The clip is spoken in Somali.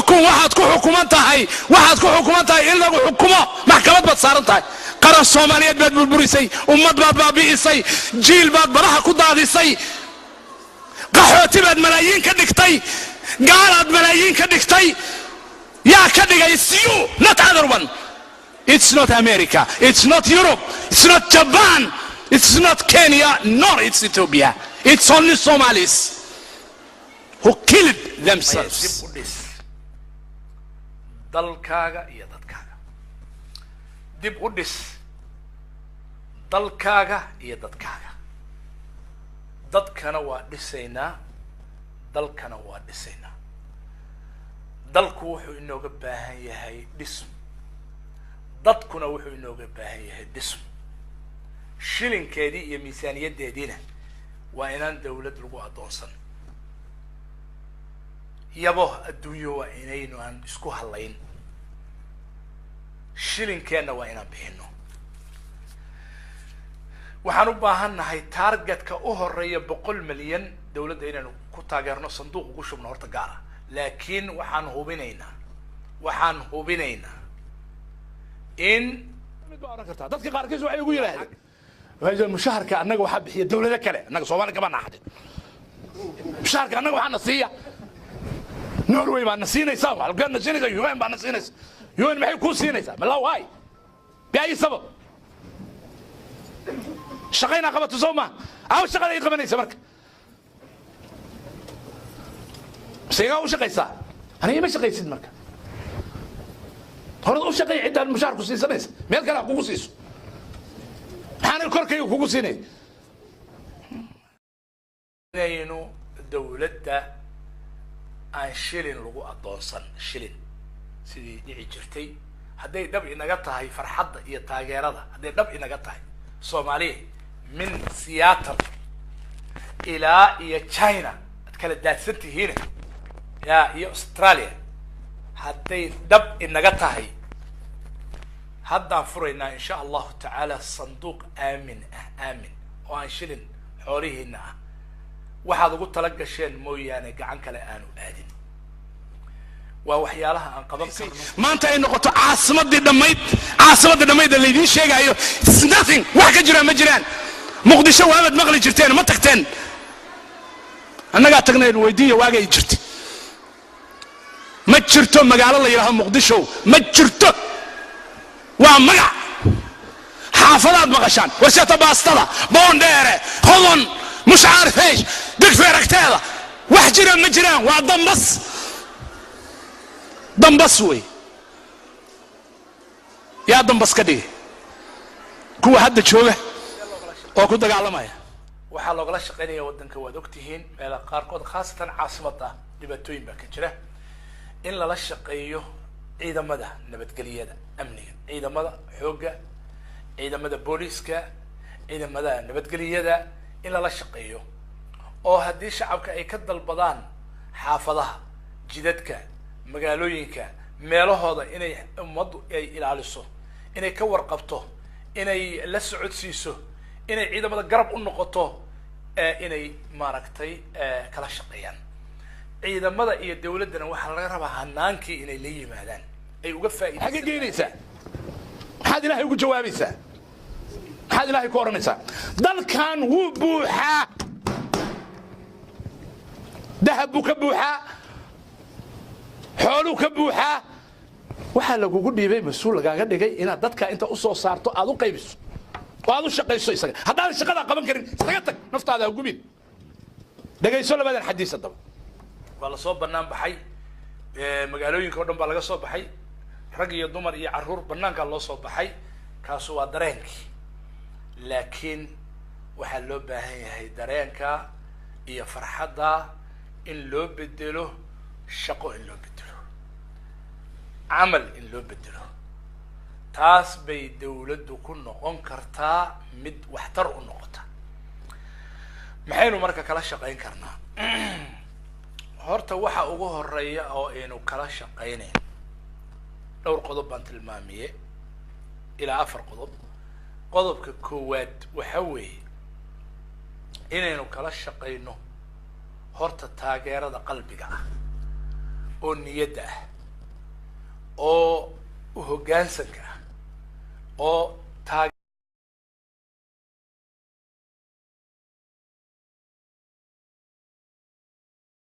xukun waxaad ku xukuman tahay in lagu xukumo maxkamad baad saaran tahay qaran Soomaaliyeed baad burburisay ummad baad baabi'isay jiil baad baraha ku daadisay qaxooti baad malaayiin ka dhigtay gaalaad malaayiin ka dhigtay yaa ka dhigay you not other one. It's not America, it's not Europe, it's not Japan, it's not Kenya, nor it's Ethiopia. It's only Somalis who killed themselves. dalkaaga iyo dadkaaga dib u dhis dalkaaga iyo dadkaaga dadkana waa dhisaynaa dalkana waa dhisaynaa dalku wuxuu inooga baahan yahay dhism dadkuna wuxuu inooga baahan yahay dhism shilinkeedii iyo miisaaniyadeediina waa inaan dawlad lagu adoonsan yabo adduunyo waa inaynu aan isku halayn shilinkeenna waa inaan bixino waxaan u baahannahay targetka u horeeya 100 milyan dawladda inaynu ku taageerno sanduuq ugu shubno horta gaara laakiin waxaan hubinaynaa in mid baa oran kartaa dadka qaarkiis waxay ugu yiraahdeen waayo mushaharka annaga waxa bixiya dawladda kale annaga Soomaaliya kama naaxdin mushaharka annaga waxa nasiya Norway baa nasiinaysa halkan nasiinaysa UN baa nasiinaysa UN maxay ku siinaysaa malaw hay biay sabab shaqayna qabato Soomaa aw shaqada ay qabanaysa marka sayga u shaqaysa aniga ma shaqaysid marka hore u shaqay cidda mushaar ku siisanaysa meel kale kugu siiso maxaan korkayga kugu siinay inaynu dawladda aan shilin lagu adoonsan shilin sidii dhici jirtay hadday dhab inaga tahay farxadda iyo taageerada hadday dhab inaga tahay Soomaaliya min Seattle ilaa iyo China kala daadsantihiin ya iyo Australia hadday dhab inaga tahay haddaan furaynaa insha Allah ta'ala sanduuq aamin oo aan shilin xoolihiina ah waxaad ugu tala gasheen mooyaane gacan kale aanu aadin waa waxyaalaha aan qaban karno maanta ay noqoto caasimadii dhamayd la idin sheegayo it's nothing wax ka jira ma jiraan muqdisho waabad maqli jirteen ma tagteen annaga tagnay weydiiyo waagay jirtay ma jirto magaalo la yiraahdo muqdisho ma jirto waa magac xaafadaad maqashaan wasata baastada boondheere hodon مش عارف ايش دك في ركتاله وحجرا مجران ضمبس وي يا ضمبس كدي كو حد جوجه oo ku dagaalamaya waxa looga shaqeynaya wadanka wad ogtihiin meel qaarkood khaasatan caasimada dhibaatooyin ba ka jira in la shaqeeyo ciidamada nabadgelyada amniga ciidamada xooga ciidamada booliska ciidamada nabadgelyada in la shaqeeyo oo haddii shacabka ay ka dalbadaan xaafadaha jidadka magaalooyinka meelahooda inay ummadu ay ilaaliso inay ka warqabto inay la socodsiiso inay ciidamada garab u noqoto inay maaragtay kala shaqeeyaan ciidamada iyo dawladana waxa laga rabaa hanaankii inay la yimaadaan ay uga faa'iideeyaan xaqiiqinaysa maxaad ilaahay ugu jawaabaysaa maxaad ilaahay ku oranaysaa dalkan wuu buuxaa dahab buu ka buuxaa xooluhu ka buuxaa waxaa lagugu dhiibay mas-uul lagaaga dhigay inaad dadka inta u soo saarto aad u qaybiso oo aad u shaqayso isaga haddaan shaqada qaban karin isaga tag naftaada ha gubin dhagayso labadan xadiis haddaba waa la soo bannaan baxay magaalooyinka oo dhan baa laga soo baxay rag iyo dumar iyo carruur bannaankaa loo soo baxay kaasu waa dareenkii laakiin waxaa loo baahan yahay dareenka iyo farxadda in loo bedelo shaqo in loo bedelo camal in loo bedelo taas bay dawladdu ku noqon kartaa mid waxtar u noqota maxaynu marka kala shaqayn karnaa horta waxa ugu horeeya oo aynu kala shaqaynayn dhowr qodob baan tilmaamiye ilaa 4 qodob qodobka koowaad waxa weeye inaynu kala shaqayno horta taageerada qalbiga ah oo niyadda ah oo u hoggaansanka ah oo taag